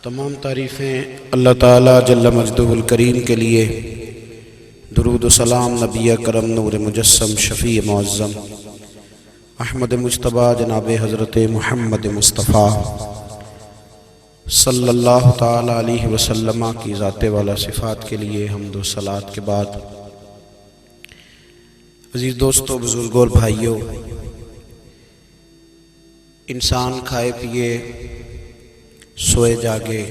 تمام تعریفیں اللہ تعالیٰ جل مجدہ الکریم کے لیے، درود و سلام نبی کرم نور مجسم شفیع معظم احمد مجتبیٰ جناب حضرت محمد مصطفیٰ صلی اللہ تعالیٰ علیہ وسلم کی ذات والا صفات کے لیے حمد و صلوات کے بعد، عزیز دوستو، بزرگوں اور بھائیوں، انسان کھائے پیے سوئے جاگے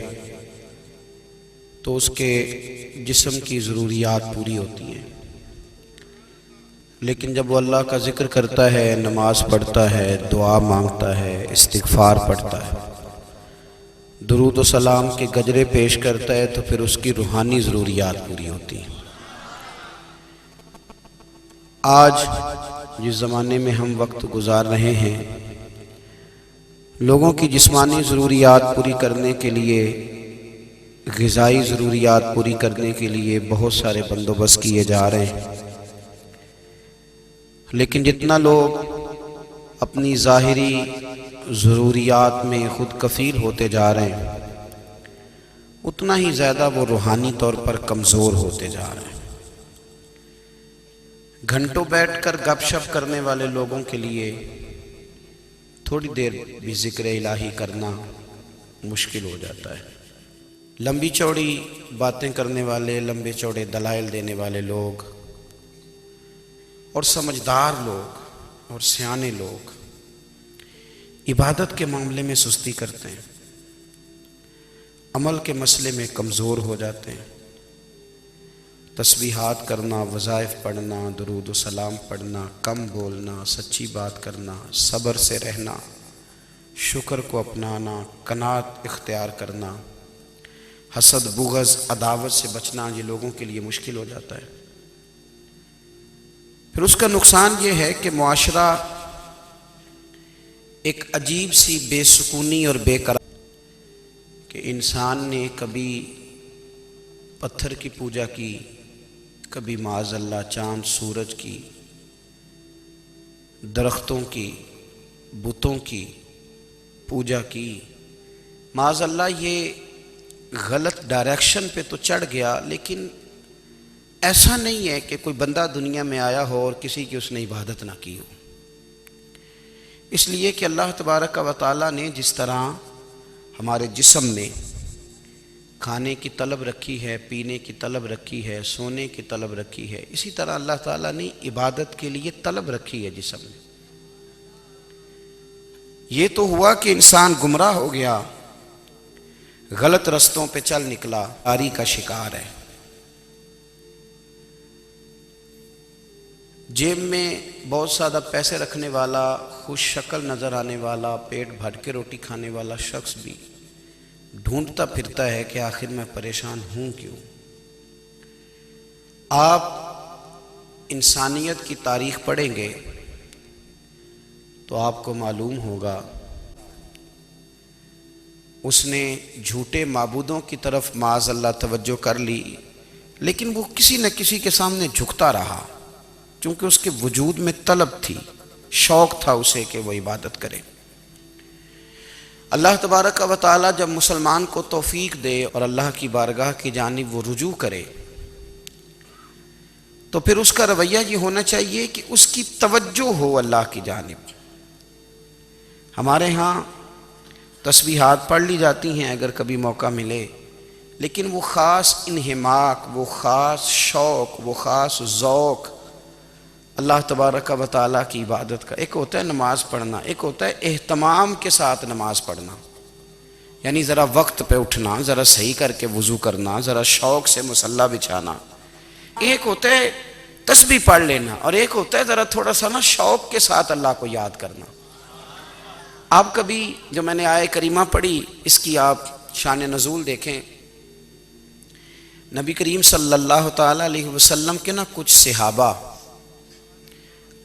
تو اس کے جسم کی ضروریات پوری ہوتی ہیں، لیکن جب وہ اللہ کا ذکر کرتا ہے، نماز پڑھتا ہے، دعا مانگتا ہے، استغفار پڑھتا ہے، درود و سلام کے گجرے پیش کرتا ہے، تو پھر اس کی روحانی ضروریات پوری ہوتی ہیں۔ آج جس زمانے میں ہم وقت گزار رہے ہیں، لوگوں کی جسمانی ضروریات پوری کرنے کے لیے، غذائی ضروریات پوری کرنے کے لیے بہت سارے بندوبست کیے جا رہے ہیں، لیکن جتنا لوگ اپنی ظاہری ضروریات میں خود کفیل ہوتے جا رہے ہیں، اتنا ہی زیادہ وہ روحانی طور پر کمزور ہوتے جا رہے ہیں۔ گھنٹوں بیٹھ کر گپ شپ کرنے والے لوگوں کے لیے تھوڑی دیر بھی ذکر الہی کرنا مشکل ہو جاتا ہے۔ لمبی چوڑی باتیں کرنے والے، لمبے چوڑے دلائل دینے والے لوگ اور سمجھدار لوگ اور سیانے لوگ عبادت کے معاملے میں سستی کرتے ہیں، عمل کے مسئلے میں کمزور ہو جاتے ہیں۔ تسبیحات کرنا، وظائف پڑھنا، درود و سلام پڑھنا، کم بولنا، سچی بات کرنا، صبر سے رہنا، شکر کو اپنانا، قناعت اختیار کرنا، حسد، بغض، عداوت سے بچنا، یہ لوگوں کے لیے مشکل ہو جاتا ہے۔ پھر اس کا نقصان یہ ہے کہ معاشرہ ایک عجیب سی بے سکونی اور بے قراری کہ انسان نے کبھی پتھر کی پوجا کی، کبھی معاذ اللہ چاند سورج کی، درختوں کی، بتوں کی پوجا کی۔ معاذ اللہ یہ غلط ڈائریکشن پہ تو چڑھ گیا، لیکن ایسا نہیں ہے کہ کوئی بندہ دنیا میں آیا ہو اور کسی کی اس نے عبادت نہ کی ہو۔ اس لیے کہ اللہ تبارک و تعالیٰ نے جس طرح ہمارے جسم میں کھانے کی طلب رکھی ہے، پینے کی طلب رکھی ہے، سونے کی طلب رکھی ہے، اسی طرح اللہ تعالیٰ نے عبادت کے لیے طلب رکھی ہے جسم میں۔ یہ تو ہوا کہ انسان گمراہ ہو گیا، غلط رستوں پہ چل نکلا، آری کا شکار ہے۔ جیب میں بہت زیادہ پیسے رکھنے والا، خوش شکل نظر آنے والا، پیٹ بھر کے روٹی کھانے والا شخص بھی ڈھونڈتا پھرتا ہے کہ آخر میں پریشان ہوں کیوں۔ آپ انسانیت کی تاریخ پڑھیں گے تو آپ کو معلوم ہوگا اس نے جھوٹے معبودوں کی طرف معاذ اللہ توجہ کر لی، لیکن وہ کسی نہ کسی کے سامنے جھکتا رہا، کیونکہ اس کے وجود میں طلب تھی، شوق تھا اسے کہ وہ عبادت کرے۔ اللہ تبارک و تعالیٰ جب مسلمان کو توفیق دے اور اللہ کی بارگاہ کی جانب وہ رجوع کرے، تو پھر اس کا رویہ یہ ہونا چاہیے کہ اس کی توجہ ہو اللہ کی جانب۔ ہمارے ہاں تسبیحات پڑھ لی جاتی ہیں اگر کبھی موقع ملے، لیکن وہ خاص انہماک، وہ خاص شوق، وہ خاص ذوق اللہ تبارک و تعالیٰ کی عبادت کا، ایک ہوتا ہے نماز پڑھنا، ایک ہوتا ہے اہتمام کے ساتھ نماز پڑھنا، یعنی ذرا وقت پہ اٹھنا، ذرا صحیح کر کے وضو کرنا، ذرا شوق سے مصلی بچھانا۔ ایک ہوتا ہے تسبیح پڑھ لینا، اور ایک ہوتا ہے ذرا تھوڑا سا شوق کے ساتھ اللہ کو یاد کرنا۔ آپ کبھی جو میں نے آیہ کریمہ پڑھی، اس کی آپ شان نزول دیکھیں۔ نبی کریم صلی اللہ تعالیٰ علیہ وسلم کے کچھ صحابہ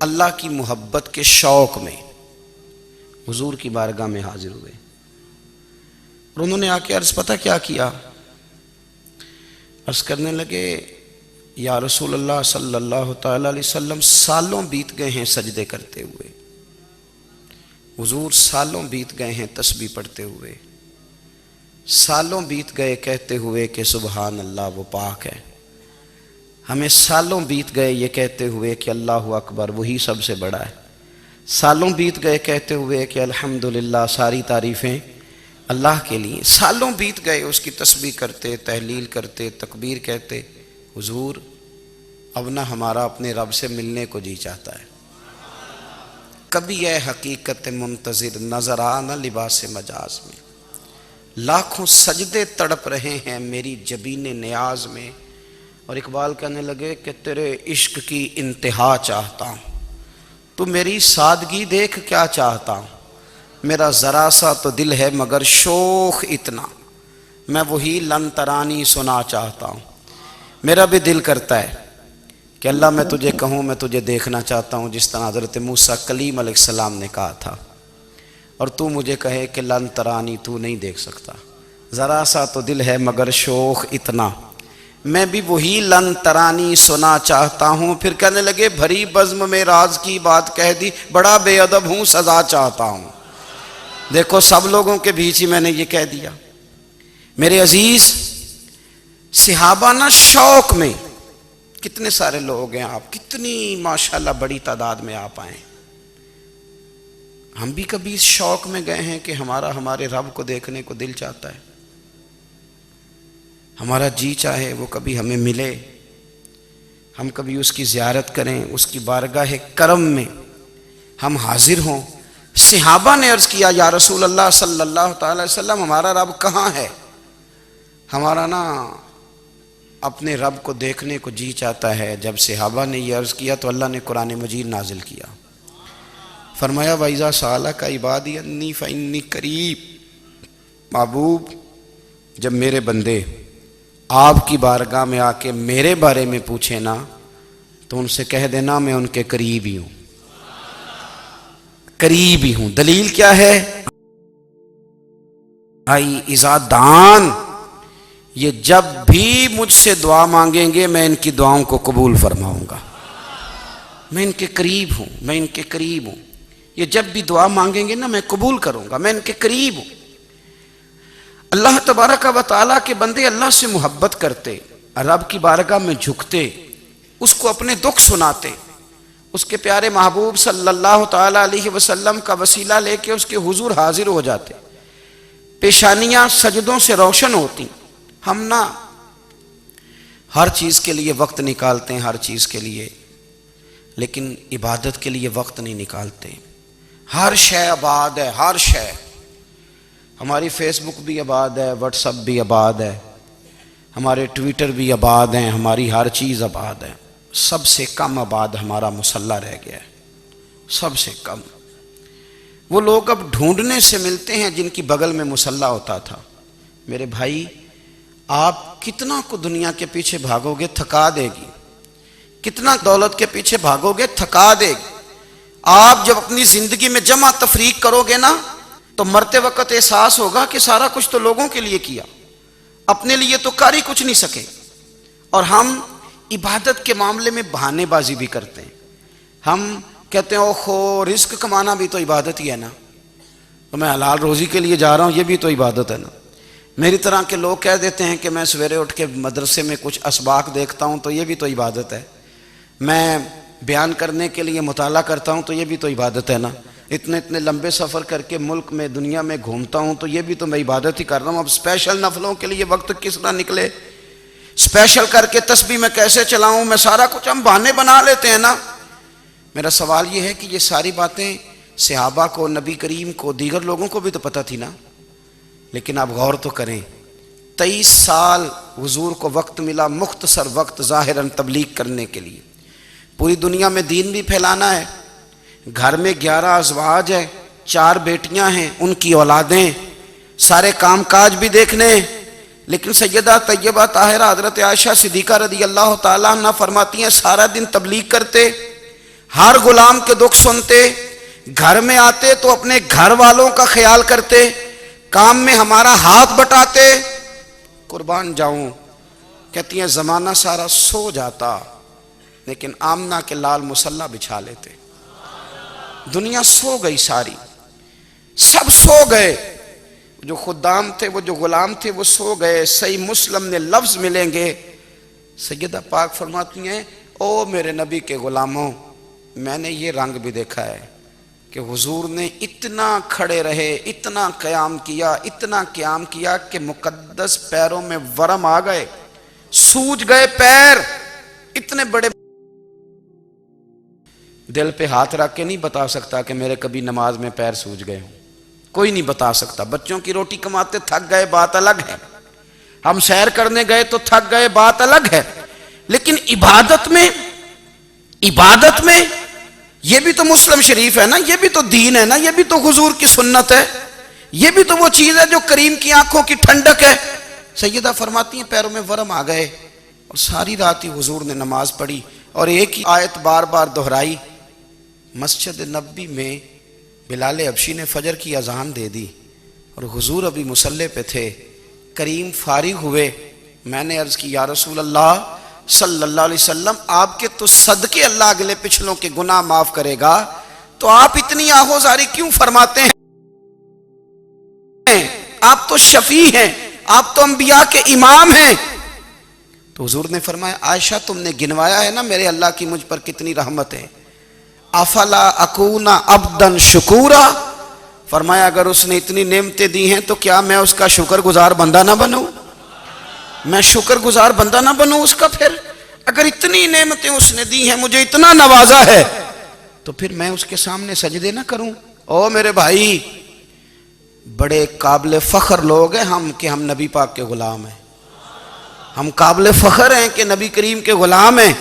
اللہ کی محبت کے شوق میں حضور کی بارگاہ میں حاضر ہوئے، اور انہوں نے آ کے عرض پتہ کیا کیا؟ عرض کرنے لگے، یا رسول اللہ صلی اللہ تعالیٰ علیہ وسلم، سالوں بیت گئے ہیں سجدے کرتے ہوئے، حضور سالوں بیت گئے ہیں تسبیح پڑھتے ہوئے، سالوں بیت گئے کہتے ہوئے کہ سبحان اللہ وہ پاک ہے. ہمیں سالوں بیت گئے یہ کہتے ہوئے کہ اللہ اکبر وہی سب سے بڑا ہے. سالوں بیت گئے کہتے ہوئے کہ الحمدللہ ساری تعریفیں اللہ کے لیے. سالوں بیت گئے اس کی تسبیح کرتے، تحلیل کرتے، تکبیر کہتے. حضور اب نہ ہمارا اپنے رب سے ملنے کو جی چاہتا ہے. کبھی اے حقیقت منتظر نظر آ نہ لباس مجاز میں. لاکھوں سجدے تڑپ رہے ہیں میری جبین نیاز میں. اور اقبال کہنے لگے کہ تیرے عشق کی انتہا چاہتا ہوں، تو میری سادگی دیکھ کیا چاہتا ہوں. میرا ذرا سا تو دل ہے مگر شوق اتنا، میں وہی لن ترانی سنا چاہتا ہوں. میرا بھی دل کرتا ہے کہ اللہ میں تجھے کہوں میں تجھے دیکھنا چاہتا ہوں، جس طرح حضرت موسیٰ کلیم علیہ السلام نے کہا تھا، اور تو مجھے کہے کہ لن ترانی تو نہیں دیکھ سکتا. ذرا سا تو دل ہے مگر شوق اتنا، میں بھی وہی لن ترانی سنا چاہتا ہوں. پھر کہنے لگے بھری بزم میں راز کی بات کہہ دی، بڑا بے ادب ہوں سزا چاہتا ہوں. دیکھو سب لوگوں کے بیچ ہی میں نے یہ کہہ دیا. میرے عزیز صحابہ نا شوق میں، کتنے سارے لوگ ہیں آپ، کتنی ماشاءاللہ بڑی تعداد میں آپ آئیں. ہم بھی کبھی اس شوق میں گئے ہیں کہ ہمارے رب کو دیکھنے کو دل چاہتا ہے، ہمارا جی چاہے وہ کبھی ہمیں ملے، ہم کبھی اس کی زیارت کریں، اس کی بارگاہ کرم میں ہم حاضر ہوں. صحابہ نے عرض کیا یا رسول اللہ صلی اللہ تعالی وسلم ہمارا رب کہاں ہے؟ ہمارا نا اپنے رب کو دیکھنے کو جی چاہتا ہے. جب صحابہ نے یہ عرض کیا تو اللہ نے قرآن مجید نازل کیا. فرمایا وَإِذَا سَأَلَكَ عِبَادِي أَنِّي فَإِنِّي قَرِيب. محبوب جب میرے بندے آپ کی بارگاہ میں آ کے میرے بارے میں پوچھیں نا تو ان سے کہہ دینا میں ان کے قریب ہی ہوں، قریب ہی ہوں. دلیل کیا ہے؟ بھائی اذا دان، یہ جب بھی مجھ سے دعا مانگیں گے میں ان کی دعاؤں کو قبول فرماؤں گا. میں ان کے قریب ہوں، میں ان کے قریب ہوں. یہ جب بھی دعا مانگیں گے نا میں قبول کروں گا، میں ان کے قریب ہوں. اللہ تبارک و تعالیٰ کے بندے اللہ سے محبت کرتے، رب کی بارگاہ میں جھکتے، اس کو اپنے دکھ سناتے، اس کے پیارے محبوب صلی اللہ تعالیٰ علیہ وسلم کا وسیلہ لے کے اس کے حضور حاضر ہو جاتے، پیشانیاں سجدوں سے روشن ہوتی. ہم نا ہر چیز کے لیے وقت نکالتے ہیں، ہر چیز کے لیے، لیکن عبادت کے لیے وقت نہیں نکالتے. ہر شے آباد ہے، ہر شے. ہماری فیس بک بھی آباد ہے، واٹس ایپ بھی آباد ہے، ہمارے ٹویٹر بھی آباد ہیں، ہماری ہر چیز آباد ہے. سب سے کم آباد ہمارا مصلی رہ گیا ہے، سب سے کم. وہ لوگ اب ڈھونڈنے سے ملتے ہیں جن کی بغل میں مصلی ہوتا تھا. میرے بھائی آپ کتنا کو دنیا کے پیچھے بھاگو گے تھکا دے گی، کتنا دولت کے پیچھے بھاگو گے تھکا دے گی. آپ جب اپنی زندگی میں جمع تفریق کرو گے نا تو مرتے وقت احساس ہوگا کہ سارا کچھ تو لوگوں کے لیے کیا، اپنے لیے تو کر ہی کچھ نہیں سکے. اور ہم عبادت کے معاملے میں بہانے بازی بھی کرتے ہیں. ہم کہتے ہیں اوہو رزق کمانا بھی تو عبادت ہی ہے نا، تو میں حلال روزی کے لیے جا رہا ہوں، یہ بھی تو عبادت ہے نا. میری طرح کے لوگ کہہ دیتے ہیں کہ میں سویرے اٹھ کے مدرسے میں کچھ اسباق دیکھتا ہوں تو یہ بھی تو عبادت ہے. میں بیان کرنے کے لیے مطالعہ کرتا ہوں تو یہ بھی تو عبادت ہے نا. اتنے لمبے سفر کر کے ملک میں دنیا میں گھومتا ہوں تو یہ بھی تو میں عبادت ہی کر رہا ہوں. اب اسپیشل نفلوں کے لیے وقت کس طرح نکلے، اسپیشل کر کے تسبیح میں کیسے چلاؤں، میں سارا کچھ ہم بہانے بنا لیتے ہیں نا. میرا سوال یہ ہے کہ یہ ساری باتیں صحابہ کو، نبی کریم کو، دیگر لوگوں کو بھی تو پتہ تھی نا. لیکن آپ غور تو کریں، 23 سال حضور کو وقت ملا، مختصر وقت ظاہراً تبلیغ کرنے کے لیے. پوری دنیا میں دین بھی پھیلانا ہے. گھر میں 11 ازواج ہیں، 4 بیٹیاں ہیں، ان کی اولادیں، سارے کام کاج بھی دیکھنے. لیکن سیدہ طیبہ طاہرہ حضرت عائشہ صدیقہ رضی اللہ تعالیٰ عنہ فرماتی ہیں سارا دن تبلیغ کرتے، ہر غلام کے دکھ سنتے، گھر میں آتے تو اپنے گھر والوں کا خیال کرتے، کام میں ہمارا ہاتھ بٹاتے. قربان جاؤں، کہتی ہیں زمانہ سارا سو جاتا لیکن آمنہ کے لال مصلی بچھا لیتے. دنیا سو گئی، ساری سب سو گئے جو خدام تھے، وہ جو غلام تھے، وہ سو گئے۔ صحیح مسلم میں لفظ ملیں گے، سیدہ پاک فرماتی ہیں او میرے نبی کے غلاموں، میں نے یہ رنگ بھی دیکھا ہے کہ حضور نے اتنا کھڑے رہے، اتنا قیام کیا، اتنا قیام کیا کہ مقدس پیروں میں ورم آ گئے، سوج گئے پیر اتنے بڑے۔ دل پہ ہاتھ رکھ کے نہیں بتا سکتا کہ میرے کبھی نماز میں پیر سوج گئے ہوں، کوئی نہیں بتا سکتا۔ بچوں کی روٹی کماتے تھک گئے بات الگ ہے، ہم سیر کرنے گئے تو تھک گئے بات الگ ہے، لیکن عبادت میں یہ بھی تو مسلم شریف ہے نا، یہ بھی تو دین ہے نا، یہ بھی تو حضور کی سنت ہے، یہ بھی تو وہ چیز ہے جو کریم کی آنکھوں کی ٹھنڈک ہے۔ سیدہ فرماتی ہیں پیروں میں ورم آ گئے، اور ساری رات ہی حضور نے نماز پڑھی اور ایک ہی آیت بار بار دہرائی۔ مسجد نبوی میں بلال حبشی نے فجر کی اذان دے دی اور حضور ابھی مصلی پہ تھے، کریم فارغ ہوئے۔ میں نے عرض کی یا رسول اللہ صلی اللہ علیہ وسلم، آپ کے تو صدقے اللہ اگلے پچھلوں کے گناہ معاف کرے گا، تو آپ اتنی آہوزاری کیوں فرماتے ہیں؟ آپ تو شفیع ہیں، آپ تو انبیاء کے امام ہیں۔ تو حضور نے فرمایا عائشہ تم نے گنوایا ہے نا میرے اللہ کی مجھ پر کتنی رحمت ہے، افلا اکون عبدا شکورا، فرمایا اگر اس نے اتنی نعمتیں دی ہیں تو کیا میں اس کا شکر گزار بندہ نہ بنوں؟ میں شکر گزار بندہ نہ بنوں اس کا؟ پھر اگر اتنی نعمتیں اس نے دی ہیں، مجھے اتنا نوازا ہے، تو پھر میں اس کے سامنے سجدے نہ کروں؟ او میرے بھائی، بڑے قابل فخر لوگ ہیں ہم کہ ہم نبی پاک کے غلام ہیں، ہم قابل فخر ہیں کہ نبی کریم کے غلام ہیں۔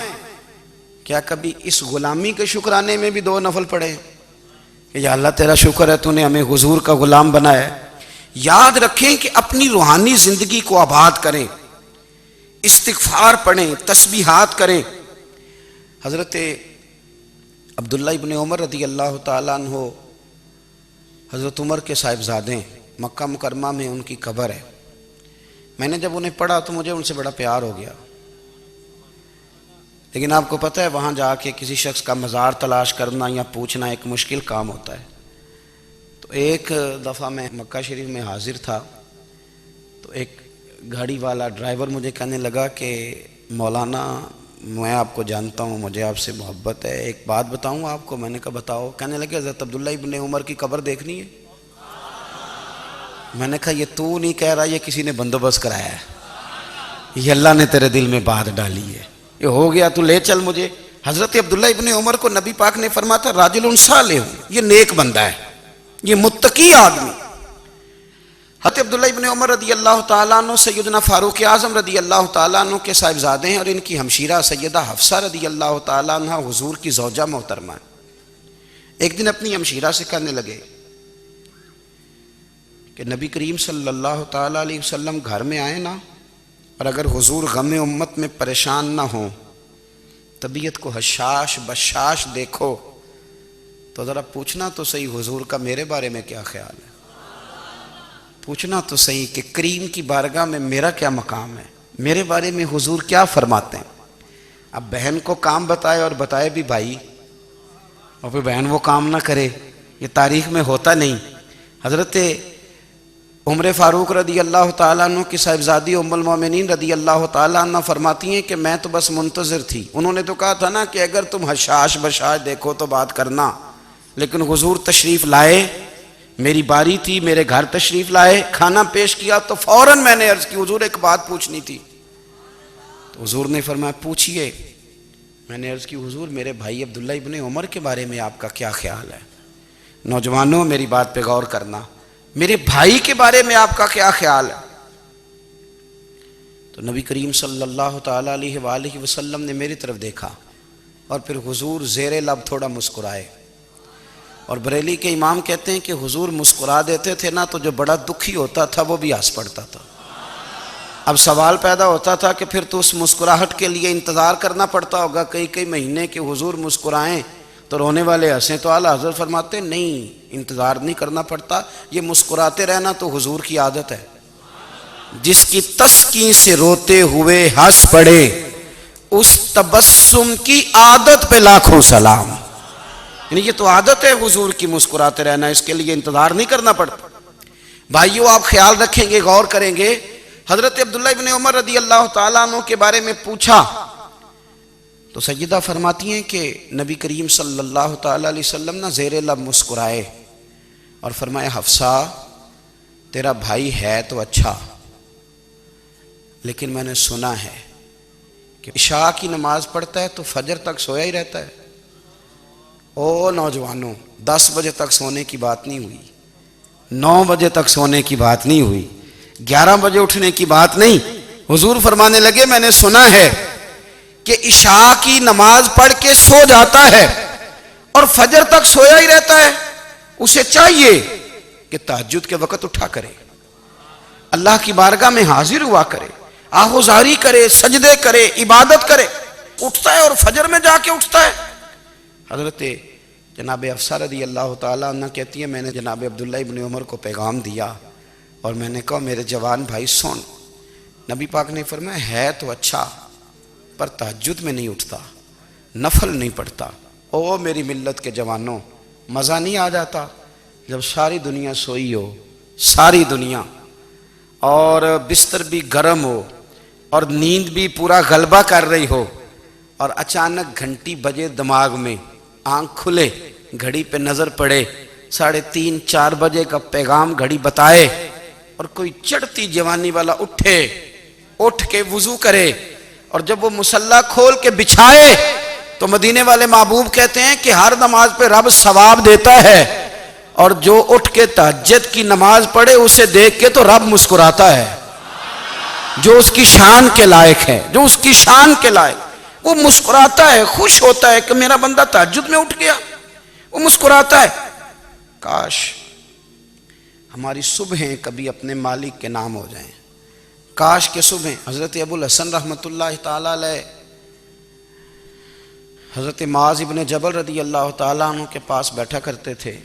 کیا کبھی اس غلامی کے شکرانے میں بھی 2 نفل پڑھے کہ یا اللہ تیرا شکر ہے تو نے ہمیں حضور کا غلام بنایا ہے؟ یاد رکھیں کہ اپنی روحانی زندگی کو آباد کریں، استغفار پڑھیں، تسبیحات کریں۔ حضرت عبداللہ ابن عمر رضی اللہ تعالیٰ عنہ حضرت عمر کے صاحبزادے، مکہ مکرمہ میں ان کی قبر ہے۔ میں نے جب انہیں پڑھا تو مجھے ان سے بڑا پیار ہو گیا، لیکن آپ کو پتہ ہے وہاں جا کے کسی شخص کا مزار تلاش کرنا یا پوچھنا ایک مشکل کام ہوتا ہے۔ تو ایک دفعہ میں مکہ شریف میں حاضر تھا، تو ایک گاڑی والا ڈرائیور مجھے کہنے لگا کہ مولانا میں آپ کو جانتا ہوں، مجھے آپ سے محبت ہے، ایک بات بتاؤں آپ کو؟ میں نے کہا بتاؤ۔ کہنے لگے حضرت عبداللہ ابن عمر کی قبر دیکھنی ہے۔ میں نے کہا یہ تو نہیں کہہ رہا، یہ کسی نے بندوبست کرایا ہے، یہ اللہ نے تیرے دل میں بات ڈالی ہے، یہ ہو گیا تو لے چل مجھے۔ حضرت عبداللہ ابن عمر کو نبی پاک نے فرمایا تھا راجل صالح، یہ نیک بندہ ہے، یہ متقی آدمی۔ حضرت عبداللہ ابن عمر رضی اللہ تعالیٰ عنہ سیدنا فاروق اعظم رضی اللہ تعالیٰ عنہ کے صاحبزادے ہیں، اور ان کی ہمشیرہ سیدہ حفصہ رضی اللہ تعالیٰ عنہ حضور کی زوجہ محترمہ ہے۔ ایک دن اپنی ہمشیرہ سے کہنے لگے کہ نبی کریم صلی اللہ تعالیٰ علیہ وسلم گھر میں آئے نا، اور اگر حضور غم امت میں پریشان نہ ہوں، طبیعت کو حشاش بشاش دیکھو، تو ذرا پوچھنا تو صحیح حضور کا میرے بارے میں کیا خیال ہے، پوچھنا تو صحیح کہ کریم کی بارگاہ میں میرا کیا مقام ہے، میرے بارے میں حضور کیا فرماتے ہیں۔ اب بہن کو کام بتائے اور بتائے بھی بھائی، اور پھر بہن وہ کام نہ کرے، یہ تاریخ میں ہوتا نہیں۔ حضرت عمر فاروق رضی اللہ تعالیٰ عنہ کی صاحبزادی ام المومنین رضی اللہ تعالیٰ عنہ فرماتی ہیں کہ میں تو بس منتظر تھی، انہوں نے تو کہا تھا نا کہ اگر تم حشاش بشاش دیکھو تو بات کرنا، لیکن حضور تشریف لائے، میری باری تھی، میرے گھر تشریف لائے، کھانا پیش کیا تو فوراً میں نے عرض کی حضور ایک بات پوچھنی تھی۔ تو حضور نے فرمایا پوچھئے۔ میں نے عرض کی حضور میرے بھائی عبداللہ ابن عمر کے بارے میں آپ کا کیا خیال ہے؟ نوجوانوں میری بات پہ غور کرنا، میرے بھائی کے بارے میں آپ کا کیا خیال ہے؟ تو نبی کریم صلی اللہ تعالیٰ علیہ وآلہ وسلم نے میری طرف دیکھا، اور پھر حضور زیر لب تھوڑا مسکرائے، اور بریلی کے امام کہتے ہیں کہ حضور مسکرا دیتے تھے نا تو جو بڑا دکھی ہوتا تھا وہ بھی ہنس پڑتا تھا۔ اب سوال پیدا ہوتا تھا کہ پھر تو اس مسکراہٹ کے لیے انتظار کرنا پڑتا ہوگا کئی مہینے کہ حضور مسکرائیں تو رونے والے ہنسیں، تو اعلیٰ حضرت فرماتے نہیں، انتظار نہیں کرنا پڑتا، یہ مسکراتے رہنا تو حضور کی عادت ہے۔ جس کی تسکین سے روتے ہوئے ہنس پڑے، اس تبسم کی عادت پہ لاکھوں سلام۔ یعنی یہ تو عادت ہے حضور کی مسکراتے رہنا، اس کے لیے انتظار نہیں کرنا پڑتا۔ بھائیوں آپ خیال رکھیں گے، غور کریں گے، حضرت عبداللہ ابن عمر رضی اللہ تعالیٰ عنہ کے بارے میں پوچھا تو سیدہ فرماتی ہیں کہ نبی کریم صلی اللہ تعالیٰ علیہ وسلم نہ زیر لب مسکرائے اور فرمایا حفصہ تیرا بھائی ہے تو اچھا، لیکن میں نے سنا ہے کہ عشاء کی نماز پڑھتا ہے تو فجر تک سویا ہی رہتا ہے۔ او نوجوانوں، 10 بجے تک سونے کی بات نہیں ہوئی، 9 بجے تک سونے کی بات نہیں ہوئی، 11 بجے اٹھنے کی بات نہیں۔ حضور فرمانے لگے میں نے سنا ہے کہ عشاء کی نماز پڑھ کے سو جاتا ہے اور فجر تک سویا ہی رہتا ہے، اسے چاہیے کہ تہجد کے وقت اٹھا کرے، اللہ کی بارگاہ میں حاضر ہوا کرے، آہوزاری کرے، سجدے کرے، عبادت کرے، اٹھتا ہے اور فجر میں جا کے اٹھتا ہے۔ حضرت جناب حفصہ رضی اللہ تعالیٰ عنہ کہتی ہے میں نے جناب عبداللہ ابن عمر کو پیغام دیا اور میں نے کہا میرے جوان بھائی سن، نبی پاک نے فرمایا ہے تو اچھا پر تہجد میں نہیں اٹھتا، نفل نہیں پڑھتا۔ او میری ملت کے جوانوں، مزہ نہیں آ جاتا جب ساری دنیا سوئی ہو، ساری دنیا، اور بستر بھی گرم ہو اور نیند بھی پورا غلبہ کر رہی ہو، اور اچانک گھنٹی بجے دماغ میں، آنکھ کھلے، گھڑی پہ نظر پڑے، 3:30 4 بجے کا پیغام گھڑی بتائے، اور کوئی چڑھتی جوانی والا اٹھ کے وضو کرے، اور جب وہ مصلی کھول کے بچھائے تو مدینے والے محبوب کہتے ہیں کہ ہر نماز پہ رب ثواب دیتا ہے، اور جو اٹھ کے تہجد کی نماز پڑھے اسے دیکھ کے تو رب مسکراتا ہے، جو اس کی شان کے لائق ہے، جو اس کی شان کے لائق، وہ مسکراتا ہے، خوش ہوتا ہے کہ میرا بندہ تہجد میں اٹھ گیا، وہ مسکراتا ہے۔ کاش ہماری صبحیں کبھی اپنے مالک کے نام ہو جائیں، کاش کے صبح۔ حضرت ابو الحسن رحمۃ اللہ تعالیٰ علیہ حضرت معاذ ابن جبل رضی اللہ تعالیٰ عنہ کے پاس بیٹھا کرتے تھے،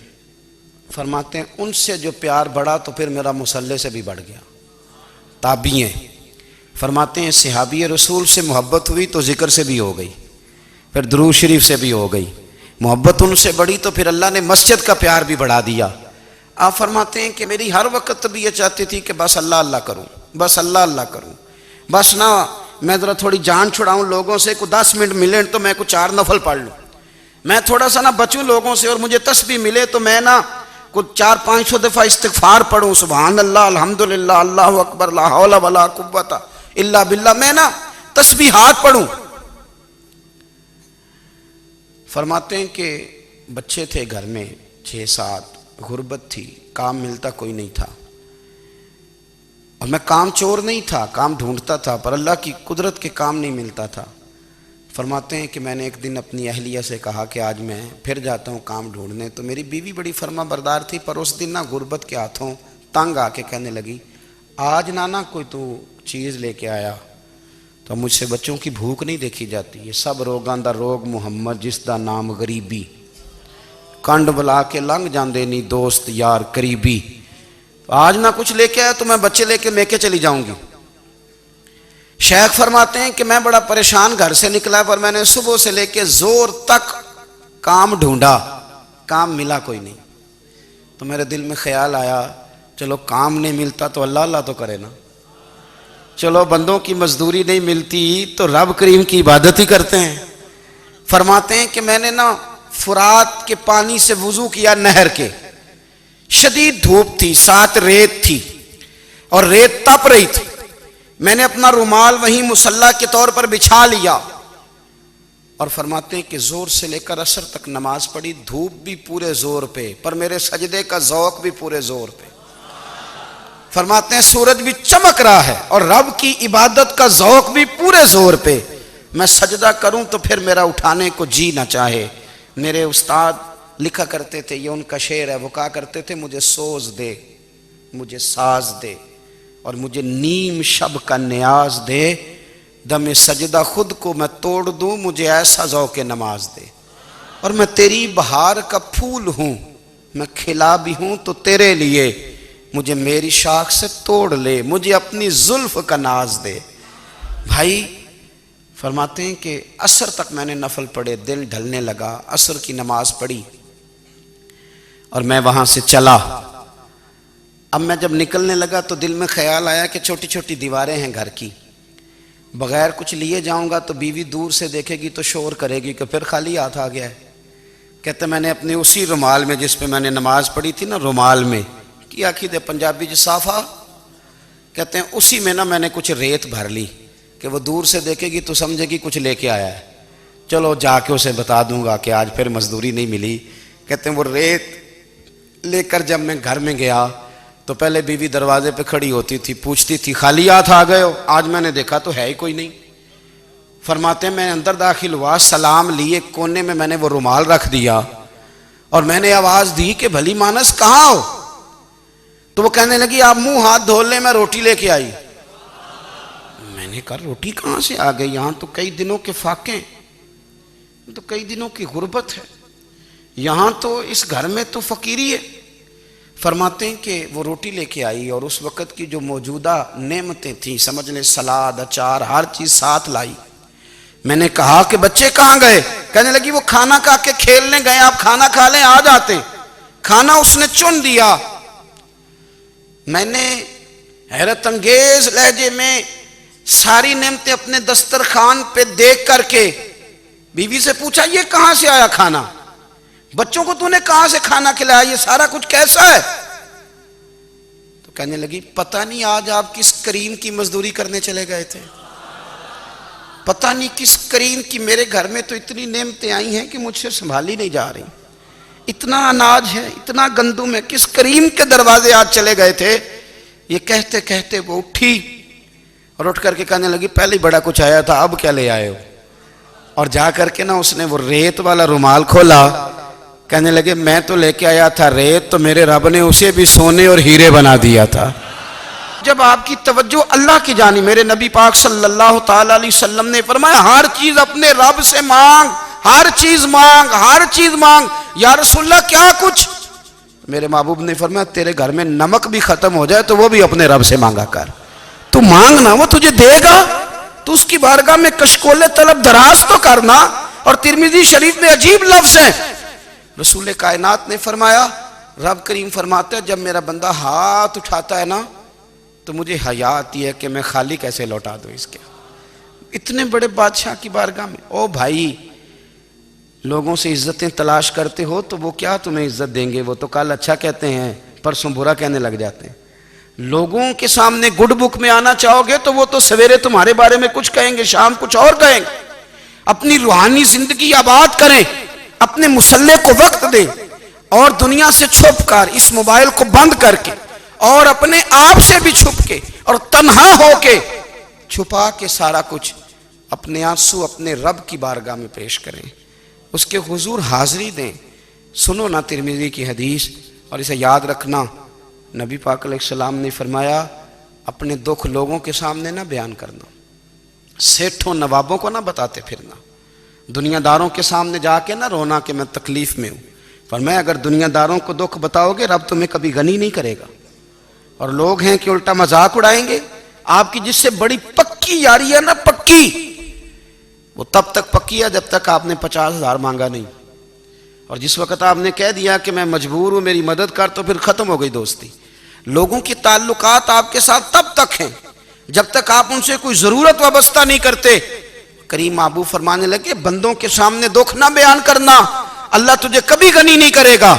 فرماتے ہیں ان سے جو پیار بڑھا تو پھر میرا مصلی سے بھی بڑھ گیا۔ تابعی ہیں، فرماتے ہیں صحابی رسول سے محبت ہوئی تو ذکر سے بھی ہو گئی، پھر درود شریف سے بھی ہو گئی، محبت ان سے بڑھی تو پھر اللہ نے مسجد کا پیار بھی بڑھا دیا۔ آپ فرماتے ہیں کہ میری ہر وقت طبیعت چاہتی تھی کہ بس اللہ اللہ کروں، بس اللہ اللہ کروں، بس نہ میں ذرا تھوڑی جان چھڑاؤں لوگوں سے، کوئی 10 منٹ ملے تو میں کوئی 4 نفل پڑھ لوں، میں تھوڑا سا نہ بچوں لوگوں سے، اور مجھے تسبیح ملے تو میں نہ کوئی 400-500 دفعہ استغفار پڑھوں، سبحان اللہ، الحمدللہ، اللہ اکبر، لا حول ولا قوت الا باللہ، میں نہ تسبیحات پڑھوں۔ فرماتے ہیں کہ بچے تھے گھر میں 6-7، غربت تھی، کام ملتا کوئی نہیں تھا، اور میں کام چور نہیں تھا، کام ڈھونڈتا تھا، پر اللہ کی قدرت کے کام نہیں ملتا تھا۔ فرماتے ہیں کہ میں نے ایک دن اپنی اہلیہ سے کہا کہ آج میں پھر جاتا ہوں کام ڈھونڈنے، تو میری بیوی بڑی فرما بردار تھی، پر اس دن نہ غربت کے ہاتھوں تنگ آ کے کہنے لگی آج نانا کوئی تو چیز لے کے آیا، تو مجھ سے بچوں کی بھوک نہیں دیکھی جاتی، یہ سب روگاں دا روگ محمد جس دا نام غریبی، کنڈ بلا کے لنگ جاندے نہیں دوست یار قریبی، آج نہ کچھ لے کے آیا تو میں بچے لے کے میکے چلی جاؤں گی۔ شیخ فرماتے ہیں کہ میں بڑا پریشان گھر سے نکلا، پر میں نے صبح سے لے کے زور تک کام ڈھونڈا، کام ملا کوئی نہیں، تو میرے دل میں خیال آیا چلو کام نہیں ملتا تو اللہ اللہ تو کرے نا، چلو بندوں کی مزدوری نہیں ملتی تو رب کریم کی عبادت ہی کرتے ہیں۔ فرماتے ہیں کہ میں نے نا فرات کے پانی سے وضو کیا، نہر کے، شدید دھوپ تھی، ساتھ ریت تھی اور ریت تپ رہی تھی، میں نے اپنا رومال وہیں مصلی کے طور پر بچھا لیا، اور فرماتے ہیں کہ زور سے لے کر عصر تک نماز پڑھی، دھوپ بھی پورے زور پہ، پر میرے سجدے کا ذوق بھی پورے زور پہ۔ فرماتے ہیں سورج بھی چمک رہا ہے اور رب کی عبادت کا ذوق بھی پورے زور پہ، میں سجدہ کروں تو پھر میرا اٹھانے کو جی نہ چاہے۔ میرے استاد لکھا کرتے تھے، یہ ان کا شعر ہے، وہ کہا کرتے تھے مجھے سوز دے، مجھے ساز دے، اور مجھے نیم شب کا نیاز دے، دم سجدہ خود کو میں توڑ دوں، مجھے ایسا ذوق نماز دے، اور میں تیری بہار کا پھول ہوں، میں کھلا بھی ہوں تو تیرے لیے، مجھے میری شاخ سے توڑ لے، مجھے اپنی زلف کا ناز دے۔ بھائی فرماتے ہیں کہ عصر تک میں نے نفل پڑھے، دل ڈھلنے لگا، عصر کی نماز پڑھی اور میں وہاں سے چلا، اب میں جب نکلنے لگا تو دل میں خیال آیا کہ چھوٹی چھوٹی دیواریں ہیں گھر کی، بغیر کچھ لیے جاؤں گا تو بیوی دور سے دیکھے گی تو شور کرے گی کہ پھر خالی ہاتھ آ گیا ہے۔ کہتے میں نے اپنے اسی رومال میں جس پہ میں نے نماز پڑھی تھی نا، رومال میں کیا دے پنجابی جو صافہ کہتے ہیں، اسی میں نا میں نے کچھ ریت بھر لی کہ وہ دور سے دیکھے گی تو سمجھے گی کچھ لے کے آیا ہے، چلو جا کے اسے بتا دوں گا کہ آج پھر مزدوری نہیں ملی۔ کہتے ہیں وہ ریت لے کر جب میں گھر میں گیا تو پہلے بیوی دروازے پہ کھڑی ہوتی تھی، پوچھتی تھی خالی ہاتھ آ گئے ہو؟ آج میں نے دیکھا تو ہے ہی کوئی نہیں۔ فرماتے ہیں میں اندر داخل ہوا، سلام لیے، کونے میں نے وہ رومال رکھ دیا اور میں نے آواز دی کہ بھلی مانس کہاں ہو؟ تو وہ کہنے لگی آپ منہ ہاتھ دھو لیں، میں روٹی لے کے آئی۔ میں نے کہا روٹی کہاں سے آ گئی؟ یہاں تو کئی دنوں کے فاقے، تو کئی دنوں کی غربت ہے، یہاں تو اس گھر میں تو فقیری ہے۔ فرماتے ہیں کہ وہ روٹی لے کے آئی اور اس وقت کی جو موجودہ نعمتیں تھیں، سمجھ لیں سلاد، اچار، ہر چیز ساتھ لائی۔ میں نے کہا کہ بچے کہاں گئے؟ کہنے لگی وہ کھانا کھا کے کھیلنے گئے، آپ کھانا کھا لیں آ جاتے ہیں۔ کھانا اس نے چن دیا۔ میں نے حیرت انگیز لہجے میں ساری نعمتیں اپنے دسترخوان پہ دیکھ کر کے بیوی سے پوچھا یہ کہاں سے آیا کھانا؟ بچوں کو تو نے کہاں سے کھانا کھلایا؟ یہ سارا کچھ کیسا ہے؟ تو کہنے لگی پتہ نہیں آج آپ کس کریم کی مزدوری کرنے چلے گئے تھے، پتہ نہیں کس کریم کی، میرے گھر میں تو اتنی نعمتیں آئی ہیں کہ مجھ سے سنبھالی نہیں جا رہی، اتنا اناج ہے، اتنا گندم ہے، کس کریم کے دروازے آج چلے گئے تھے؟ یہ کہتے کہتے وہ اٹھی اور اٹھ کر کے کہنے لگی پہلے بڑا کچھ آیا تھا، اب کیا لے آئے ہو؟ اور جا کر کے نا اس نے وہ ریت والا رومال کھولا، کہنے لگے میں تو لے کے آیا تھا ریت، تو میرے رب نے اسے بھی سونے اور ہیرے بنا دیا تھا۔ جب آپ کی توجہ اللہ کی جانب، میرے نبی پاک صلی اللہ تعالی علیہ وسلم نے فرمایا ہر چیز اپنے رب سے مانگ، ہر چیز مانگ، ہر چیز مانگ۔ یا رسول اللہ کیا کچھ؟ میرے محبوب نے فرمایا تیرے گھر میں نمک بھی ختم ہو جائے تو وہ بھی اپنے رب سے مانگا کر، تو مانگنا وہ تجھے دے گا، تو اس کی بارگاہ میں کشکول طلب دراز تو کرنا۔ اور ترمذی شریف میں عجیب لفظ ہے، رسول کائنات نے فرمایا، رب کریم فرماتا ہے جب میرا بندہ ہاتھ اٹھاتا ہے نا تو مجھے حیا آتی ہے کہ میں خالی کیسے لوٹا دوں اس کے۔ اتنے بڑے بادشاہ کی بارگاہ میں، او بھائی لوگوں سے عزتیں تلاش کرتے ہو تو وہ کیا تمہیں عزت دیں گے؟ وہ تو کل اچھا کہتے ہیں پرسوں برا کہنے لگ جاتے ہیں۔ لوگوں کے سامنے گڈ بک میں آنا چاہو گے تو وہ تو سویرے تمہارے بارے میں کچھ کہیں گے، شام کچھ اور کہیں گے۔ اپنی روحانی زندگی آباد کریں، اپنے مسلح کو وقت دیں، اور دنیا سے چھپ کر اس موبائل کو بند کر کے اور اپنے آپ سے بھی چھپ کے اور تنہا ہو کے چھپا کے سارا کچھ اپنے آنسو اپنے رب کی بارگاہ میں پیش کریں، اس کے حضور حاضری دیں۔ سنو نا ترمذی کی حدیث، اور اسے یاد رکھنا، نبی پاک علیہ السلام نے فرمایا اپنے دکھ لوگوں کے سامنے نہ بیان کرنا، سیٹھوں نوابوں کو نہ بتاتے پھرنا، دنیا داروں کے سامنے جا کے نہ رونا کہ میں تکلیف میں ہوں۔ فرمایا اگر دنیا داروں کو دکھ بتاؤ گے رب تمہیں کبھی غنی نہیں کرے گا۔ اور لوگ ہیں کہ الٹا مذاق اڑائیں گے۔ آپ کی جس سے بڑی پکی یاری ہے نا، پکی، وہ تب تک پکی ہے جب تک آپ نے 50,000 مانگا نہیں، اور جس وقت آپ نے کہہ دیا کہ میں مجبور ہوں میری مدد کر تو پھر ختم ہو گئی دوستی۔ لوگوں کی تعلقات آپ کے ساتھ تب تک ہیں جب تک آپ ان سے کوئی ضرورت وابستہ نہیں کرتے۔ کریم محبوب فرمانے لگے بندوں کے سامنے دکھ نہ بیان کرنا، اللہ تجھے کبھی غنی نہیں کرے گا۔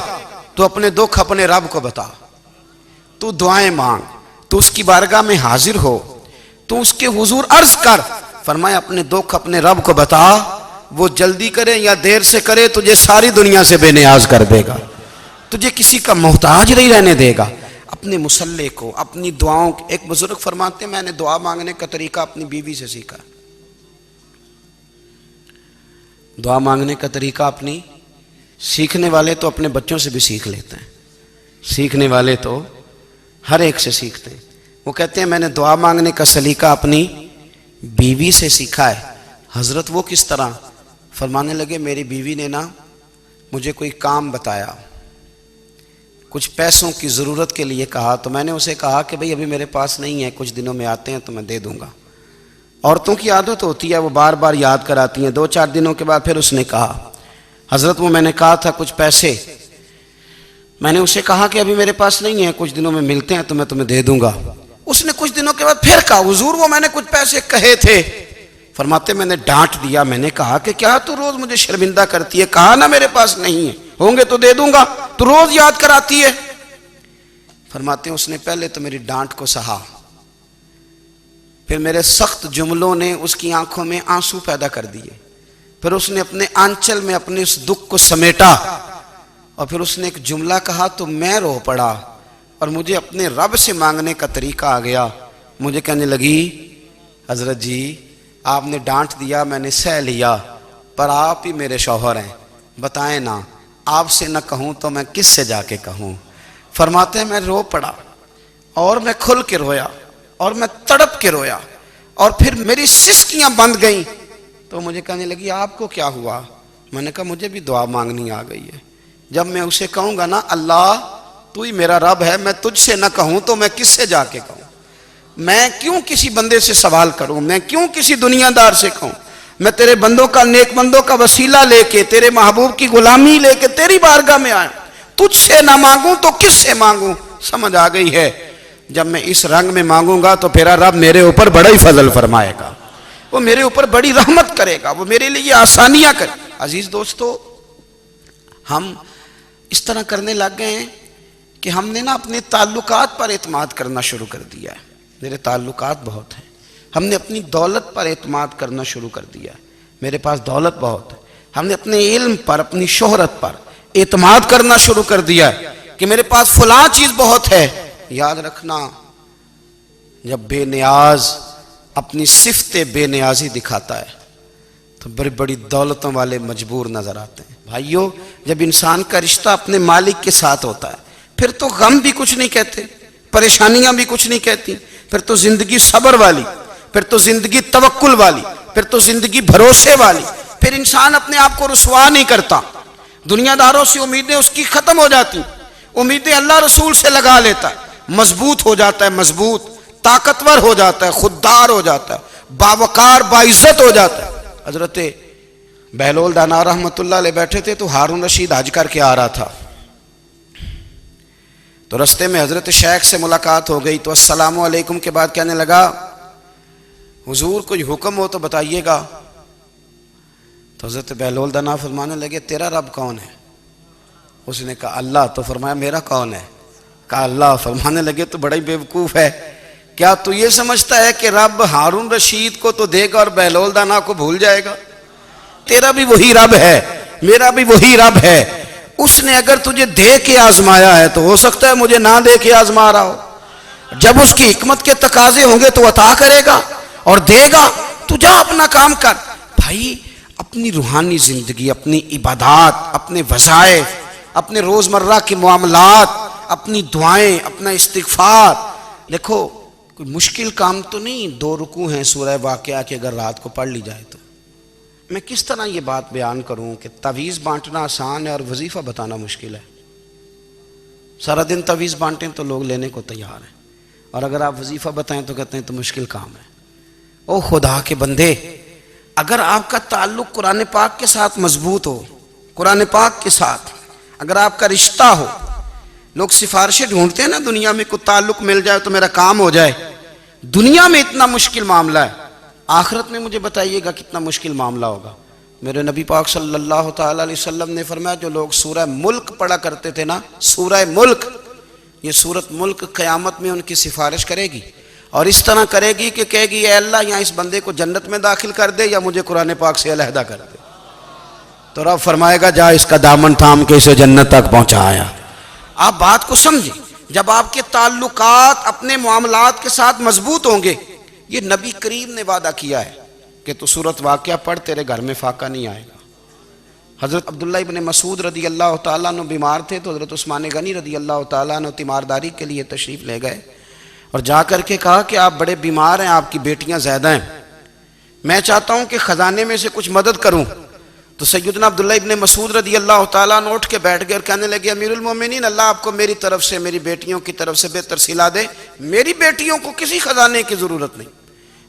تو اپنے دکھ اپنے رب کو بتا، تو دعائیں مانگ، تو اس کی بارگاہ میں حاضر ہو، تو اس کے حضور عرض کر۔ فرمایا اپنے دکھ اپنے رب کو بتا، وہ جلدی کرے یا دیر سے کرے تجھے ساری دنیا سے بے نیاز کر دے گا، تجھے کسی کا محتاج نہیں رہنے دے گا۔ اپنے مسلح کو، اپنی دعاؤں، ایک بزرگ فرماتے ہیں میں نے دعا مانگنے کا طریقہ اپنی بیوی سے سیکھا، دعا مانگنے کا طریقہ اپنی، سیکھنے والے تو اپنے بچوں سے بھی سیکھ لیتے ہیں، سیکھنے والے تو ہر ایک سے سیکھتے ہیں۔ وہ کہتے ہیں میں نے دعا مانگنے کا سلیقہ اپنی بیوی سے سیکھا ہے۔ حضرت وہ کس طرح؟ فرمانے لگے میری بیوی نے نا مجھے کوئی کام بتایا، کچھ پیسوں کی ضرورت کے لیے کہا، تو میں نے اسے کہا کہ بھئی ابھی میرے پاس نہیں ہے، کچھ دنوں میں آتے ہیں تو میں دے دوں گا۔ عورتوں کی عادت ہوتی ہے وہ بار بار یاد کراتی ہیں، 2-4 دنوں کے بعد پھر اس نے کہا حضرت وہ میں نے کہا تھا کچھ پیسے میں نے اسے کہا کہ ابھی میرے پاس نہیں ہے، کچھ دنوں میں ملتے ہیں تو میں تمہیں دے دوں گا۔ اس نے کچھ دنوں کے بعد پھر کہا حضور وہ میں نے کچھ پیسے کہے تھے۔ فرماتے میں نے ڈانٹ دیا، میں نے کہا کہ کیا تو روز مجھے شرمندہ کرتی ہے، کہا نا میرے پاس نہیں ہے، ہوں گے تو دے دوں گا، تو روز یاد کراتی ہے۔ فرماتے ہیں اس نے پہلے تو میری ڈانٹ کو سہا، پھر میرے سخت جملوں نے اس کی آنکھوں میں آنسو پیدا کر دیے، پھر اس نے اپنے آنچل میں اپنے اس دکھ کو سمیٹا، اور پھر اس نے ایک جملہ کہا تو میں رو پڑا، اور مجھے اپنے رب سے مانگنے کا طریقہ آ گیا۔ مجھے کہنے لگی حضرت جی آپ نے ڈانٹ دیا، میں نے سہ لیا، پر آپ ہی میرے شوہر ہیں، بتائیں نا آپ سے نہ کہوں تو میں کس سے جا کے کہوں۔ فرماتے ہیں میں رو پڑا، اور میں کھل کے رویا، اور میں تڑپ کے رویا، اور پھر میری سسکیاں بند گئیں۔ تو مجھے کہنے لگی آپ کو کیا ہوا؟ میں نے کہا مجھے بھی دعا مانگنی آ گئی ہے، جب میں اسے کہوں گا نا اللہ تو ہی میرا رب ہے، میں تجھ سے نہ کہوں تو میں کس سے جا کے کہوں؟ میں کیوں کسی بندے سے سوال کروں؟ میں کیوں کسی دنیا دار سے کہوں؟ میں تیرے بندوں کا، نیک بندوں کا وسیلہ لے کے، تیرے محبوب کی غلامی لے کے تیری بارگاہ میں آیا، تجھ سے نہ مانگوں تو کس سے مانگوں؟ سمجھ آ گئی ہے جب میں اس رنگ میں مانگوں گا تو پھر رب میرے اوپر بڑا ہی فضل فرمائے گا، وہ میرے اوپر بڑی رحمت کرے گا، وہ میرے لیے آسانیاں کرے۔ عزیز دوستو، ہم اس طرح کرنے لگ گئے ہیں کہ ہم نے نا اپنے تعلقات پر اعتماد کرنا شروع کر دیا ہے۔ میرے تعلقات بہت ہیں، ہم نے اپنی دولت پر اعتماد کرنا شروع کر دیا ہے، میرے پاس دولت بہت ہے، ہم نے اپنے علم پر، اپنی شہرت پر اعتماد کرنا شروع کر دیا ہے کہ میرے پاس فلاں چیز بہت ہے۔ یاد رکھنا جب بے نیاز اپنی صفت بے نیازی دکھاتا ہے تو بڑی بڑی دولتوں والے مجبور نظر آتے ہیں۔ بھائیو جب انسان کا رشتہ اپنے مالک کے ساتھ ہوتا ہے پھر تو غم بھی کچھ نہیں کہتے، پریشانیاں بھی کچھ نہیں کہتی، پھر تو زندگی صبر والی، پھر تو زندگی توکل والی، پھر تو زندگی بھروسے والی، پھر انسان اپنے آپ کو رسوا نہیں کرتا، دنیا داروں سے امیدیں اس کی ختم ہو جاتی، امیدیں اللہ رسول سے لگا لیتا ہے، مضبوط ہو جاتا ہے، مضبوط، طاقتور ہو جاتا ہے، خوددار ہو جاتا ہے، باوقار باعزت ہو جاتا ہے۔ حضرت بہلول دانا رحمت اللہ علیہ بیٹھے تھے تو ہارون رشید حج کر کے آ رہا تھا، تو رستے میں حضرت شیخ سے ملاقات ہو گئی تو السلام علیکم کے بعد کہنے لگا حضور کوئی حکم ہو تو بتائیے گا۔ تو حضرت بہلول دانا فرمانے لگے تیرا رب کون ہے؟ اس نے کہا اللہ۔ تو فرمایا میرا کون ہے؟ کہا اللہ۔ فرمانے لگے تو بڑا ہی بیوقوف ہے، کیا تو یہ سمجھتا ہے کہ رب ہارون رشید کو تو دے گا اور بہلول دانا کو بھول جائے گا؟ تیرا بھی وہی رب ہے، میرا بھی وہی رب ہے، اس نے اگر تجھے دے کے آزمایا ہے تو ہو سکتا ہے مجھے نہ دے کے آزما رہا ہو، جب اس کی حکمت کے تقاضے ہوں گے تو عطا کرے گا اور دے گا، تو جا اپنا کام کر۔ بھائی اپنی روحانی زندگی، اپنی عبادات، اپنے وظائف، اپنے روزمرہ کے معاملات، اپنی دعائیں، اپنا استغفار، دیکھو کوئی مشکل کام تو نہیں 2 رکوع ہیں سورہ واقعہ کہ اگر رات کو پڑھ لی جائے تو۔ میں کس طرح یہ بات بیان کروں کہ تعویذ بانٹنا آسان ہے اور وظیفہ بتانا مشکل ہے؟ سارا دن تعویذ بانٹیں تو لوگ لینے کو تیار ہیں، اور اگر آپ وظیفہ بتائیں تو کہتے ہیں تو مشکل کام ہے۔ او خدا کے بندے، اگر آپ کا تعلق قرآن پاک کے ساتھ مضبوط ہو، قرآن پاک کے ساتھ اگر آپ کا رشتہ ہو، لوگ سفارشیں ڈھونڈتے ہیں نا دنیا میں، کوئی تعلق مل جائے تو میرا کام ہو جائے، دنیا میں اتنا مشکل معاملہ ہے، آخرت میں مجھے بتائیے گا کتنا مشکل معاملہ ہوگا۔ میرے نبی پاک صلی اللہ تعالیٰ علیہ وسلم نے فرمایا جو لوگ سورہ ملک پڑھا کرتے تھے نا، سورہ ملک، یہ سورت ملک قیامت میں ان کی سفارش کرے گی، اور اس طرح کرے گی کہ کہے گی اے اللہ یہاں اس بندے کو جنت میں داخل کر دے یا مجھے قرآن پاک سے علیحدہ کر دے، تو رب فرمائے گا جا اس کا دامن تھام کے اسے جنت تک پہنچایا۔ آپ بات کو سمجھیں، جب آپ کے تعلقات اپنے معاملات کے ساتھ مضبوط ہوں گے، یہ نبی کریم نے وعدہ کیا ہے کہ تو سورت واقعہ پڑھ تیرے گھر میں فاقہ نہیں آئے گا۔ حضرت عبداللہ ابن مسعود رضی اللہ تعالیٰ عنہ بیمار تھے تو حضرت عثمان غنی رضی اللہ تعالیٰ عنہ تیمارداری کے لیے تشریف لے گئے اور جا کر کے کہا کہ آپ بڑے بیمار ہیں، آپ کی بیٹیاں زیادہ ہیں، میں چاہتا ہوں کہ خزانے میں سے کچھ مدد کروں۔ تو سیدنا عبداللہ ابن مسعود رضی اللہ تعالیٰ عنہ اٹھ کے بیٹھ گئے اور کہنے لگے امیر المومنین، اللہ آپ کو میری طرف سے، میری بیٹیوں کی طرف سے بہتر صلہ دے، میری بیٹیوں کو کسی خزانے کی ضرورت نہیں،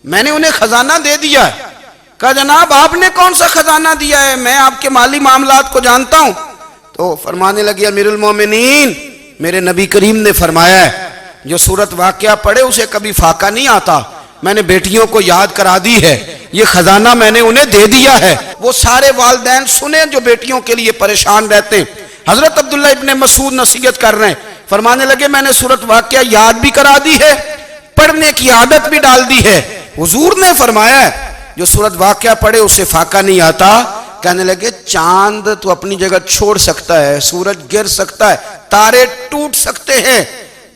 میں نے انہیں خزانہ دے دیا ہے۔ کہا جناب آپ نے کون سا خزانہ دیا ہے؟ میں آپ کے مالی معاملات کو جانتا ہوں۔ تو فرمانے لگے امیر المومنین میرے نبی کریم نے فرمایا ہے جو سورت واقعہ پڑھے اسے کبھی فاقہ نہیں آتا، میں نے بیٹیوں کو یاد کرا دی ہے، یہ خزانہ میں نے انہیں دے دیا ہے۔ وہ سارے والدین سنیں جو بیٹیوں کے لیے پریشان رہتے ہیں۔ حضرت عبداللہ ابن مسعود نصیحت کر رہے ہیں، فرمانے لگے میں نے سورت واقعہ یاد بھی کرا دی ہے، پڑھنے کی عادت بھی ڈال دی ہے۔ حضور نے فرمایا ہے جو سورت واقعہ پڑھے اسے فاقہ نہیں آتا۔ کہنے لگے چاند تو اپنی جگہ چھوڑ سکتا ہے، سورج گر سکتا ہے، تارے ٹوٹ سکتے ہیں،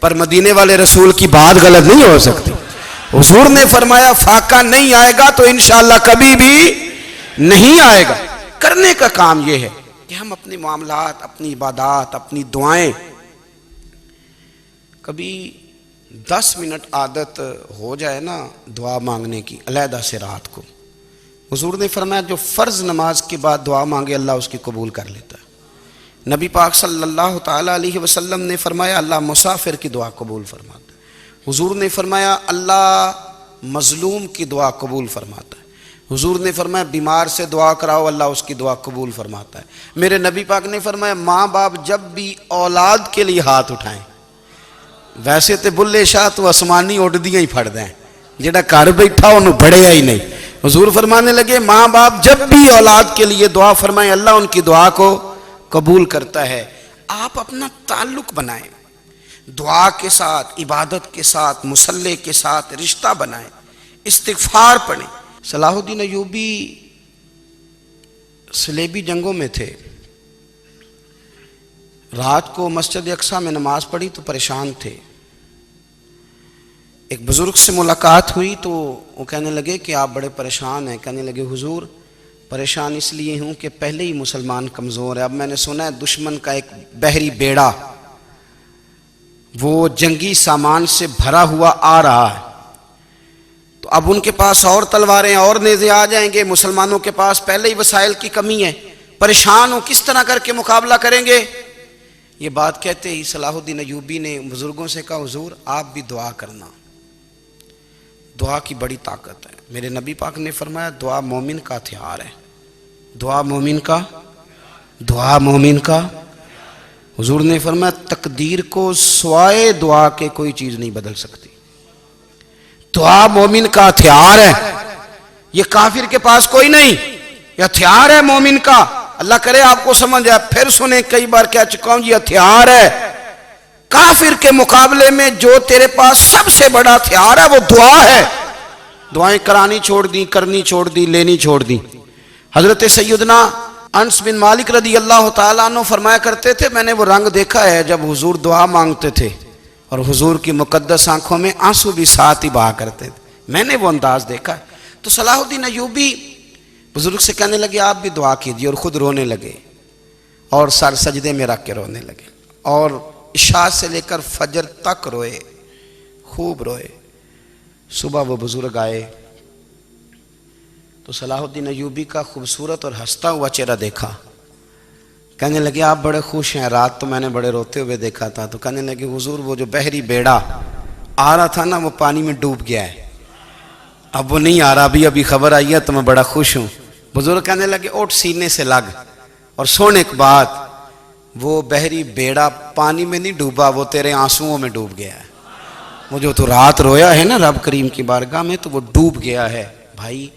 پر مدینے والے رسول کی بات غلط نہیں ہو سکتی۔ حضور نے فرمایا فاقہ نہیں آئے گا تو انشاءاللہ کبھی بھی نہیں آئے گا۔ کرنے کا کام یہ ہے کہ ہم اپنے معاملات، اپنی عبادات، اپنی دعائیں کبھی 10 منٹ عادت ہو جائے نا دعا مانگنے کی علیحدہ سے رات کو۔ حضور نے فرمایا جو فرض نماز کے بعد دعا مانگے اللہ اس کی قبول کر لیتا ہے۔ نبی پاک صلی اللہ تعالیٰ علیہ وسلم نے فرمایا اللہ مسافر کی دعا قبول فرماتا ہے۔ حضور نے فرمایا اللہ مظلوم کی دعا قبول فرماتا ہے۔ حضور نے فرمایا بیمار سے دعا کراؤ اللہ اس کی دعا قبول فرماتا ہے۔ میرے نبی پاک نے فرمایا ماں باپ جب بھی اولاد کے لیے ہاتھ اٹھائیں، ویسے تے بلے شاہ تو آسمانی اڑ دیاں ہی پھڑ دیں، جڑا گھر بیٹھا انہوں بڑھیا ہی نہیں۔ حضور فرمانے لگے ماں باپ جب بھی اولاد کے لیے دعا فرمائیں اللہ ان کی دعا کو قبول کرتا ہے۔ آپ اپنا تعلق بنائیں، دعا کے ساتھ، عبادت کے ساتھ، مصلی کے ساتھ رشتہ بنائیں، استغفار پڑھیں۔ صلاح الدین ایوبی صلیبی جنگوں میں تھے، رات کو مسجد اقصیٰ میں نماز پڑھی تو پریشان تھے۔ ایک بزرگ سے ملاقات ہوئی تو وہ کہنے لگے کہ آپ بڑے پریشان ہیں۔ کہنے لگے حضور پریشان اس لیے ہوں کہ پہلے ہی مسلمان کمزور ہے، اب میں نے سنا ہے دشمن کا ایک بحری بیڑا وہ جنگی سامان سے بھرا ہوا آ رہا ہے، تو اب ان کے پاس اور تلواریں اور نیزے آ جائیں گے، مسلمانوں کے پاس پہلے ہی وسائل کی کمی ہے، پریشان ہوں کس طرح کر کے مقابلہ کریں گے۔ یہ بات کہتے ہی صلاح الدین ایوبی نے بزرگوں سے کہا حضور آپ بھی دعا کرنا، دعا کی بڑی طاقت ہے۔ میرے نبی پاک نے فرمایا دعا مومن کا ہتھیار ہے، دعا مومن کا۔ حضور نے فرمایا تقدیر کو سوائے دعا کے کوئی چیز نہیں بدل سکتی، دعا مومن کا ہتھیار ہے، یہ کافر کے پاس کوئی نہیں، یہ ہتھیار ہے مومن کا۔ اللہ کرے آپ کو سمجھ آئے، پھر سنیں کئی بار کہہ چکا ہوں یہ ہتھیار ہے۔ کافر کے مقابلے میں جو تیرے پاس سب سے بڑا ہتھیار ہے وہ دعا ہے۔ دعائیں کرانی چھوڑ دی، کرنی چھوڑ دی، لینی چھوڑ دی۔ حضرت سیدنا انس بن مالک رضی اللہ تعالیٰ عنہ فرمایا کرتے تھے میں نے وہ رنگ دیکھا ہے جب حضور دعا مانگتے تھے اور حضور کی مقدس آنکھوں میں آنسو بھی ساتھ ہی بہا کرتے تھے، میں نے وہ انداز دیکھا ہے۔ تو صلاح الدین ایوبی بزرگ سے کہنے لگے آپ بھی دعا کیجیے، اور خود رونے لگے اور سر سجدے میں رکھ کے رونے لگے، اور عشاء سے لے کر فجر تک روئے، خوب روئے۔ صبح وہ بزرگ آئے تو صلاح الدین ایوبی کا خوبصورت اور ہنستا ہوا چہرہ دیکھا، کہنے لگے آپ بڑے خوش ہیں، رات تو میں نے بڑے روتے ہوئے دیکھا تھا۔ تو کہنے لگے حضور وہ جو بحری بیڑا آ رہا تھا نا وہ پانی میں ڈوب گیا ہے، اب وہ نہیں آ رہا، ابھی خبر آئی ہے تو میں بڑا خوش ہوں۔ بزرگ کہنے لگے اٹھ سینے سے لگ اور سن ایک بات، وہ بحری بیڑا پانی میں نہیں ڈوبا، وہ تیرے آنسوؤں میں ڈوب گیا ہے۔ وہ جو تو رات رویا ہے نا رب کریم کی بارگاہ میں تو وہ ڈوب گیا ہے۔ بھائی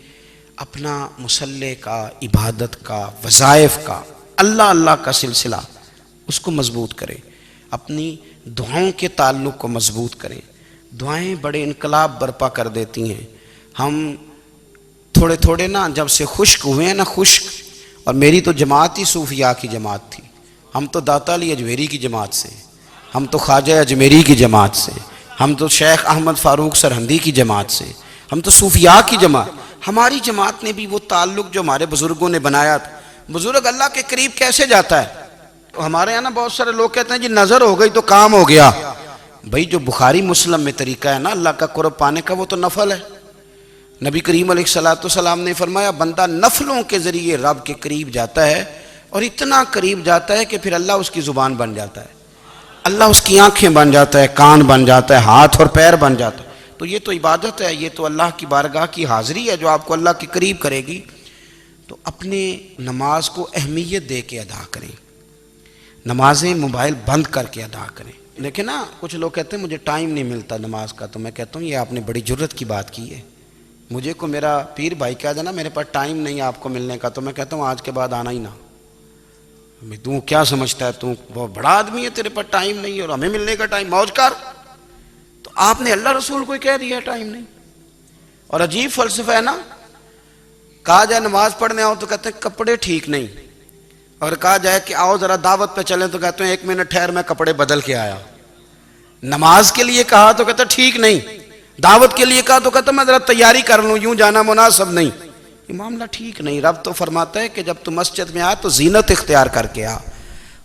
اپنا مصلی کا، عبادت کا، وظائف کا، اللہ کا سلسلہ اس کو مضبوط کریں، اپنی دعاؤں کے تعلق کو مضبوط کریں۔ دعائیں بڑے انقلاب برپا کر دیتی ہیں۔ ہم تھوڑے نا جب سے خشک ہوئے ہیں نا، خشک، اور میری تو جماعت ہی صوفیاء کی جماعت تھی، ہم تو داتا علی اجمیری کی جماعت سے، ہم تو خواجہ اجمیری کی جماعت سے، ہم تو شیخ احمد فاروق سرہندی کی جماعت سے، ہم تو صوفیاء کی جماعت۔ ہماری جماعت نے بھی وہ تعلق جو ہمارے بزرگوں نے بنایا تھا۔ بزرگ اللہ کے قریب کیسے جاتا ہے؟ تو ہمارے یہاں نا بہت سارے لوگ کہتے ہیں جی نظر ہو گئی تو کام ہو گیا۔ بھائی جو بخاری مسلم میں طریقہ ہے نا اللہ کا قرب پانے کا وہ تو نفل ہے۔ نبی کریم علیہ السلام نے فرمایا بندہ نفلوں کے ذریعے رب کے قریب جاتا ہے، اور اتنا قریب جاتا ہے کہ پھر اللہ اس کی زبان بن جاتا ہے، اللہ اس کی آنکھیں بن جاتا ہے، کان بن جاتا ہے، ہاتھ اور پیر بن جاتا ہے۔ تو یہ تو عبادت ہے، یہ تو اللہ کی بارگاہ کی حاضری ہے جو آپ کو اللہ کے قریب کرے گی۔ تو اپنے نماز کو اہمیت دے کے ادا کریں، نمازیں موبائل بند کر کے ادا کریں. لیکن نا کچھ لوگ کہتے ہیں مجھے ٹائم نہیں ملتا نماز کا، تو میں کہتا ہوں یہ آپ نے بڑی جرت کی بات کی ہے. مجھے کو میرا پیر بھائی کہا جائے نا میرے پاس ٹائم نہیں آپ کو ملنے کا، تو میں کہتا ہوں آج کے بعد آنا ہی نہ. تو کیا سمجھتا ہے تو بہت بڑا آدمی ہے، تیرے پاس ٹائم نہیں ہے اور ہمیں ملنے کا ٹائم، موج کر. تو آپ نے اللہ رسول کو کہہ دیا ٹائم نہیں. اور عجیب فلسفہ ہے نا، کہا جائے نماز پڑھنے آؤ تو کہتے ہیں کپڑے ٹھیک نہیں، اور کہا جائے کہ آؤ ذرا دعوت پہ چلیں تو کہتے ہیں 1 منٹ ٹھہر میں کپڑے بدل کے آیا. نماز کے لیے کہا تو کہتا ٹھیک نہیں، دعوت کے لیے کہا تو کہتا میں ذرا تیاری کر لوں، یوں جانا مناسب نہیں. یہ معاملہ ٹھیک نہیں. رب تو فرماتا ہے کہ جب تو مسجد میں آ تو زینت اختیار کر کے آ،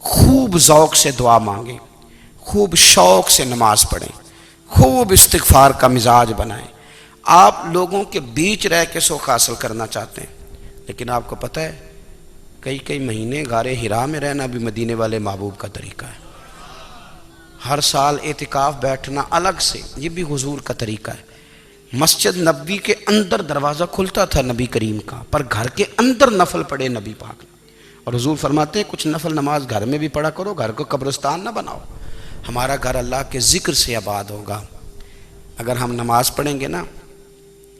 خوب ذوق سے دعا مانگیں، خوب شوق سے نماز پڑھیں، خوب استغفار کا مزاج بنائیں. آپ لوگوں کے بیچ رہ کے سوکھ حاصل کرنا چاہتے ہیں، لیکن آپ کو پتہ ہے کئی مہینے غار حرا میں رہنا بھی مدینے والے محبوب کا طریقہ ہے. ہر سال اعتکاف بیٹھنا الگ سے، یہ بھی حضور کا طریقہ ہے. مسجد نبوی کے اندر دروازہ کھلتا تھا نبی کریم کا، پر گھر کے اندر نفل پڑھے نبی پاک نے. اور حضور فرماتے ہیں کچھ نفل نماز گھر میں بھی پڑھا کرو، گھر کو قبرستان نہ بناؤ. ہمارا گھر اللہ کے ذکر سے آباد ہوگا. اگر ہم نماز پڑھیں گے نا،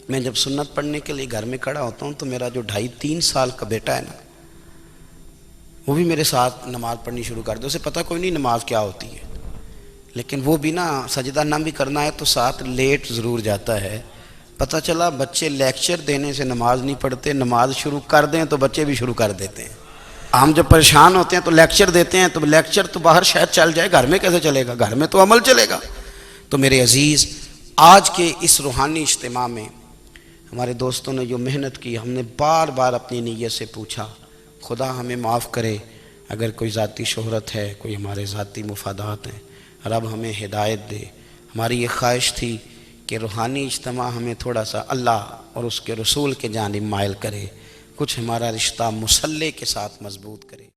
میں جب سنت پڑھنے کے لیے گھر میں کھڑا ہوتا ہوں تو میرا جو 2.5-3 سال کا بیٹا ہے نا، وہ بھی میرے ساتھ نماز پڑھنی شروع کر دے. اسے پتہ کوئی نہیں نماز کیا ہوتی ہے، لیکن وہ بھی نا سجدہ نہ بھی کرنا ہے تو ساتھ لیٹ ضرور جاتا ہے. پتہ چلا بچے لیکچر دینے سے نماز نہیں پڑھتے، نماز شروع کر دیں تو بچے بھی شروع کر دیتے ہیں. ہم جب پریشان ہوتے ہیں تو لیکچر دیتے ہیں، تو لیکچر تو باہر شاید چل جائے، گھر میں کیسے چلے گا؟ گھر میں تو عمل چلے گا. تو میرے عزیز، آج کے اس روحانی اجتماع میں ہمارے دوستوں نے جو محنت کی، ہم نے بار بار اپنی نیت سے پوچھا خدا ہمیں معاف کرے اگر کوئی ذاتی شہرت ہے، کوئی ہمارے ذاتی مفادات ہیں، رب ہمیں ہدایت دے. ہماری یہ خواہش تھی کہ روحانی اجتماع ہمیں تھوڑا سا اللہ اور اس کے رسول کے جانب مائل کرے، کچھ ہمارا رشتہ مصلی کے ساتھ مضبوط کرے.